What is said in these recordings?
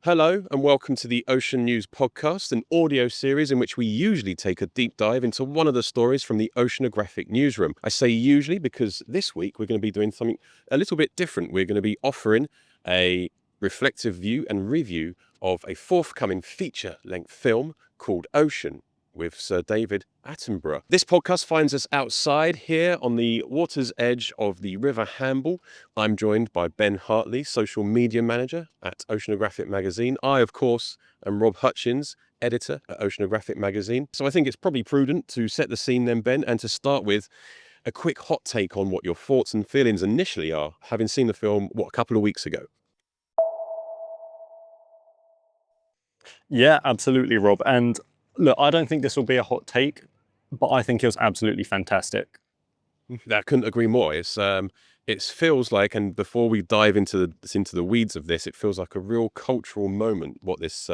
Hello and welcome to the Ocean News podcast, an audio series in which we usually take a deep dive into one of the stories from the oceanographic newsroom. I say usually because this week we're going to be doing something a little bit different. We're going to be offering a reflective view and review of a forthcoming feature-length film called Ocean with Sir David Attenborough. This podcast finds us outside here on the water's edge of the River Hamble. I'm joined by Ben Hartley, social media manager at Oceanographic Magazine. I, of course, am Rob Hutchins, editor at Oceanographic Magazine. So I think it's probably prudent to set the scene then, Ben, and to start with a quick hot take on what your thoughts and feelings initially are, having seen the film, a couple of weeks ago. Yeah, absolutely, Rob. And look, I don't think this will be a hot take, but I think it was absolutely fantastic. I couldn't agree more. It feels like, and before we dive into the weeds of this, it feels like a real cultural moment. What this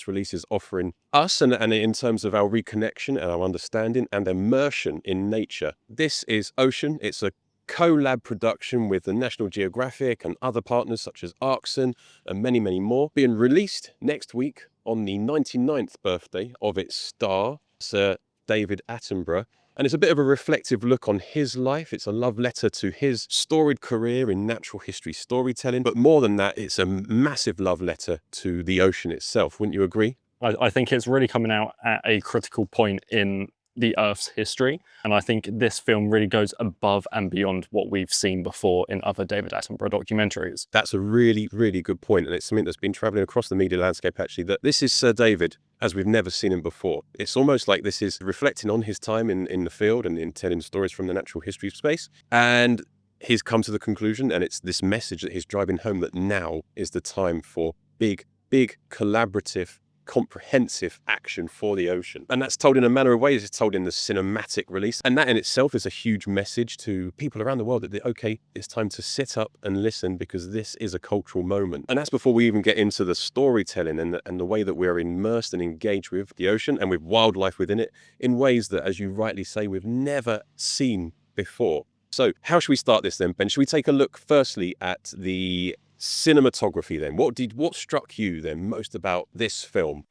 release is offering us, and in terms of our reconnection and our understanding and immersion in nature. This is Ocean. It's a collab production with the National Geographic and other partners such as Arxon and many, many more, being released next week on the 99th birthday of its star, Sir David Attenborough. And it's a bit of a reflective look on his life. It's a love letter to his storied career in natural history storytelling. But more than that, it's a massive love letter to the ocean itself. Wouldn't you agree? I think it's really coming out at a critical point in the Earth's history. And I think this film really goes above and beyond what we've seen before in other David Attenborough documentaries. That's a really, really good point. And it's something that's been traveling across the media landscape, actually, that this is Sir David as we've never seen him before. It's almost like this is reflecting on his time in the field and in telling stories from the natural history space. And he's come to the conclusion, and it's this message that he's driving home, that now is the time for big, big collaborative, comprehensive action for the ocean. And that's told in a manner of ways. It's told in the cinematic release, and that in itself is a huge message to people around the world that okay, it's time to sit up and listen, because this is a cultural moment. And that's before we even get into the storytelling and the way that we're immersed and engaged with the ocean and with wildlife within it in ways that, as you rightly say, we've never seen before. So how should we start this then, Ben? Should we take a look firstly at the cinematography then? What struck you then most about this film?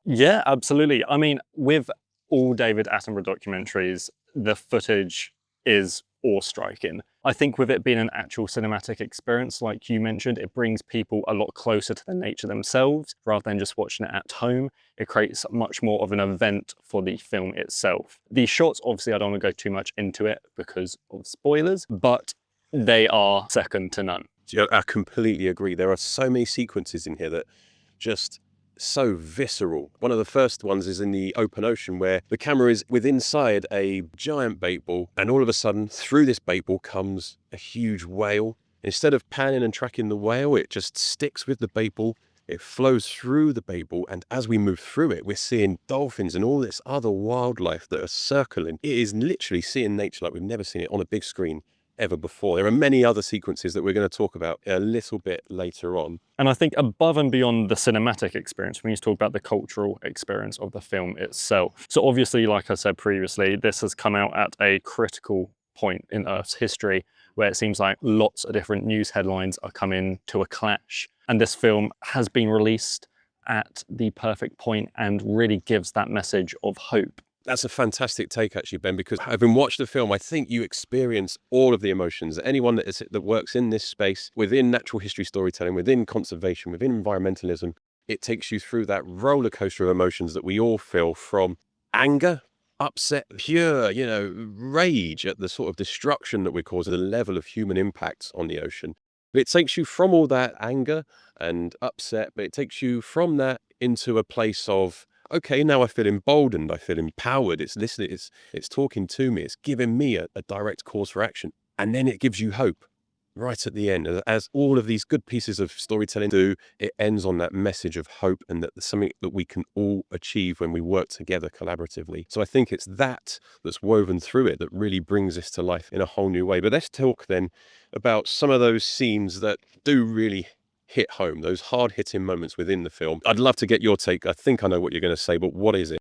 Yeah, absolutely. I mean, with all David Attenborough documentaries, the footage is awe-striking. I think with it being an actual cinematic experience, like you mentioned, it brings people a lot closer to the nature themselves rather than just watching it at home. It creates much more of an event for the film itself. The shots, obviously, I don't want to go too much into it because of spoilers, but they are second to none. I completely agree. There are so many sequences in here that just so visceral. One of the first ones is in the open ocean, where the camera is inside a giant bait ball, and all of a sudden through this bait ball comes a huge whale. Instead of panning and tracking the whale, it just sticks with the bait ball. It flows through the bait ball, and as we move through it, we're seeing dolphins and all this other wildlife that are circling. It is literally seeing nature like we've never seen it on a big screen ever before. There are many other sequences that we're going to talk about a little bit later on. And I think above and beyond the cinematic experience, we need to talk about the cultural experience of the film itself. So obviously, like I said previously, this has come out at a critical point in Earth's history, where it seems like lots of different news headlines are coming to a clash. And this film has been released at the perfect point and really gives that message of hope. That's a fantastic take, actually, Ben, because having watched the film, I think you experience all of the emotions. Anyone that works in this space, within natural history storytelling, within conservation, within environmentalism, it takes you through that roller coaster of emotions that we all feel, from anger, upset, pure, rage at the sort of destruction that we're causing, the level of human impact on the ocean. But it takes you from all that anger and upset, but it takes you from that into a place of, okay, now I feel emboldened, I feel empowered, it's listening, it's talking to me, it's giving me a direct cause for action. And then it gives you hope right at the end. As all of these good pieces of storytelling do, it ends on that message of hope, and that there's something that we can all achieve when we work together collaboratively. So I think it's that's woven through it that really brings this to life in a whole new way. But let's talk then about some of those scenes that do really hit home, those hard-hitting moments within the film. I'd love to get your take. I think I know what you're going to say, but what is it?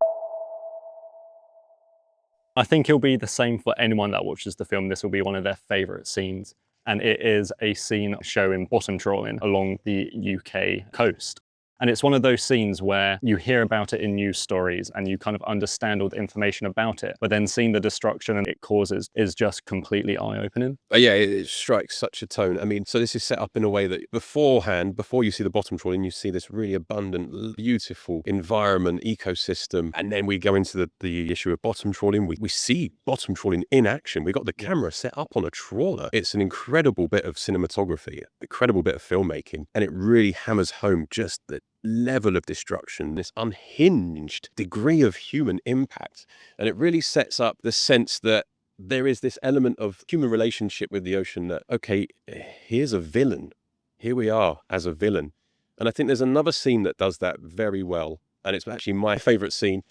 I think it'll be the same for anyone that watches the film. This will be one of their favourite scenes. and it is a scene showing bottom trawling along the UK coast. And it's one of those scenes where you hear about it in news stories and you kind of understand all the information about it, but then seeing the destruction it causes is just completely eye-opening. Yeah, it strikes such a tone. I mean, so this is set up in a way that beforehand, before you see the bottom trawling, you see this really abundant, beautiful environment, ecosystem. And then we go into the issue of bottom trawling. We see bottom trawling in action. We got the camera set up on a trawler. It's an incredible bit of cinematography, incredible bit of filmmaking. And it really hammers home just the level of destruction, this unhinged degree of human impact. And it really sets up the sense that there is this element of human relationship with the ocean that, okay, here's a villain. Here we are as a villain. And I think there's another scene that does that very well. And it's actually my favorite scene,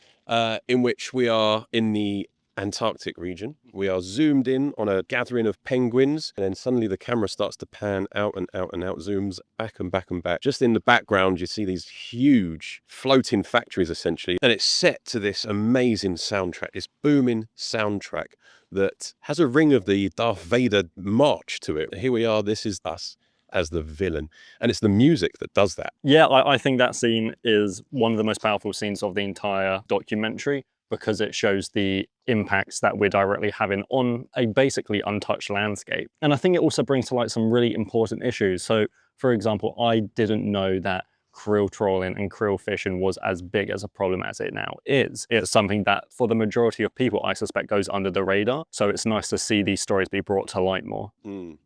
in which we are in the Antarctic region. We are zoomed in on a gathering of penguins, and then suddenly the camera starts to pan out and out and out, zooms back and back and back. Just in the background, you see these huge floating factories, essentially. And it's set to this amazing soundtrack, this booming soundtrack that has a ring of the Darth Vader march to it. Here we are, this is us as the villain. And it's the music that does that. Yeah, I think that scene is one of the most powerful scenes of the entire documentary, because it shows the impacts that we're directly having on a basically untouched landscape. And I think it also brings to light some really important issues. So, for example, I didn't know that krill trawling and krill fishing was as big as a problem as it now is. It's something that, for the majority of people, I suspect goes under the radar. So it's nice to see these stories be brought to light more.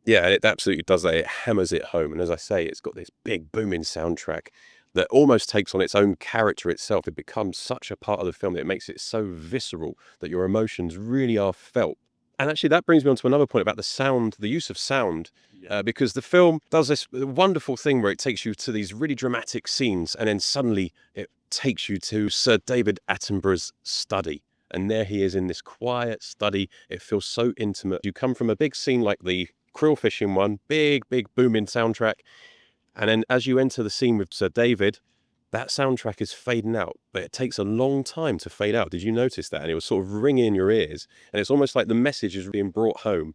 Yeah, and it absolutely does that. It hammers it home. And as I say, it's got this big booming soundtrack that almost takes on its own character itself. It becomes such a part of the film that it makes it so visceral that your emotions really are felt. And actually, that brings me on to another point about the sound, the use of sound, because the film does this wonderful thing where it takes you to these really dramatic scenes, and then suddenly it takes you to Sir David Attenborough's study. And there he is in this quiet study. It feels so intimate. You come from a big scene like the krill fishing one, big booming soundtrack. And then as you enter the scene with Sir David, that soundtrack is fading out, but it takes a long time to fade out. Did you notice that? And it was sort of ringing in your ears. And it's almost like the message is being brought home.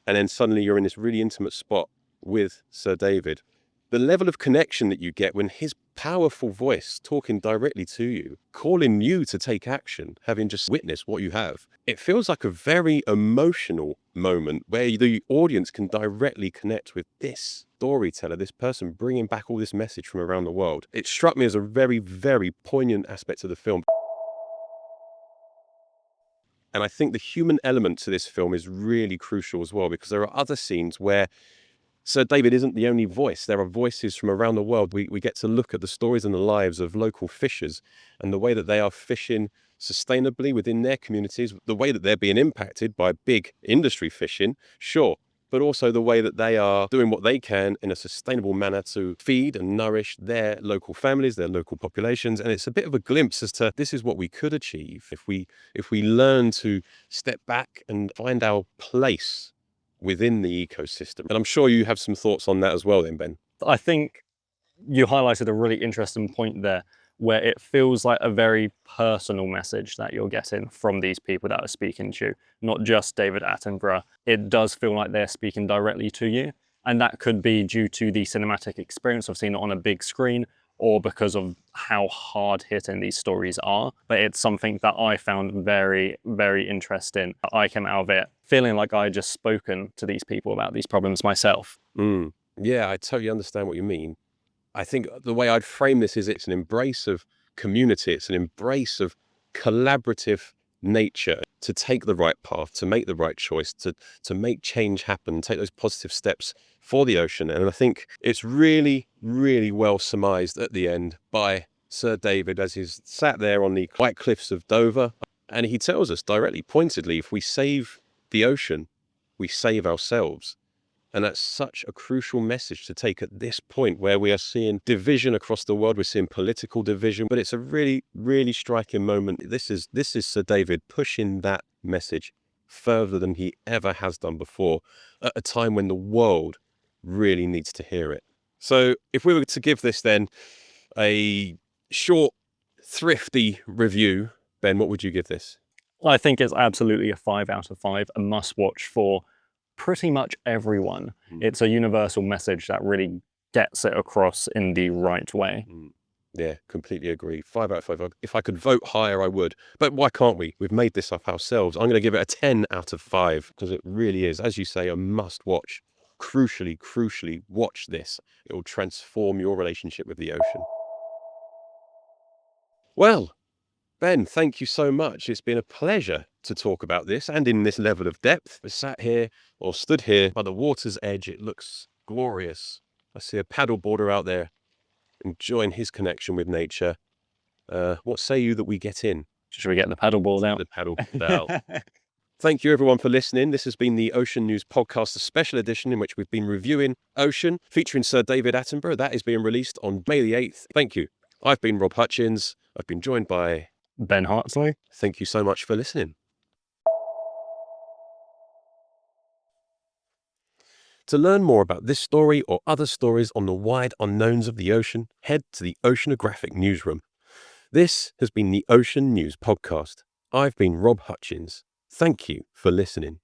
And then suddenly you're in this really intimate spot with Sir David. The level of connection that you get when his powerful voice talking directly to you, calling you to take action, having just witnessed what you have, it feels like a very emotional moment where the audience can directly connect with this storyteller, this person bringing back all this message from around the world. It struck me as a very poignant aspect of the film. And I think the human element to this film is really crucial as well, because there are other scenes where Sir David isn't the only voice. There are voices from around the world. We get to look at the stories and the lives of local fishers and the way that they are fishing sustainably within their communities, the way that they're being impacted by big industry fishing, sure, but also the way that they are doing what they can in a sustainable manner to feed and nourish their local families, their local populations. And it's a bit of a glimpse as to this is what we could achieve if we learn to step back and find our place within the ecosystem. And I'm sure you have some thoughts on that as well then, Ben. I think you highlighted a really interesting point there, where it feels like a very personal message that you're getting from these people that are speaking to you, not just David Attenborough. It does feel like they're speaking directly to you. And that could be due to the cinematic experience of seeing it on a big screen, or because of how hard hitting these stories are. But it's something that I found very interesting. I came out of it feeling like I had just spoken to these people about these problems myself. Yeah, I totally understand what you mean. I think the way I'd frame this is it's an embrace of community. It's an embrace of collaborative nature to take the right path, to make the right choice, to make change happen, take those positive steps for the ocean. And I think it's really well surmised at the end by Sir David as he's sat there on the white cliffs of Dover. And he tells us directly, pointedly, if we save the ocean, we save ourselves. And that's such a crucial message to take at this point where we are seeing division across the world. We're seeing political division, but it's a really striking moment. This is Sir David pushing that message further than he ever has done before at a time when the world really needs to hear it. So if we were to give this then a short, thrifty review, Ben, what would you give this? I think it's absolutely a 5 out of 5, a must watch for pretty much everyone. Mm. It's a universal message that really gets it across in the right way. Yeah, completely agree. 5 out of 5. If I could vote higher, I would. But why can't we? We've made this up ourselves. I'm going to give it a 10 out of 5 because it really is, as you say, a must watch. Crucially, watch this. It will transform your relationship with the ocean. Well, Ben, thank you so much. It's been a pleasure to talk about this and in this level of depth. I sat here or stood here by the water's edge. It looks glorious. I see a paddleboarder out there enjoying his connection with nature. What say you that we get in? Should we get the paddleboard out? The paddleboard out. Thank you everyone for listening. This has been the Ocean News Podcast, a special edition in which we've been reviewing Ocean, featuring Sir David Attenborough. That is being released on May the 8th. Thank you. I've been Rob Hutchins. I've been joined by Ben Hartsley. Thank you so much for listening. To learn more about this story or other stories on the wide unknowns of the ocean, head to the Oceanographic Newsroom. This has been the Ocean News Podcast. I've been Rob Hutchins. Thank you for listening.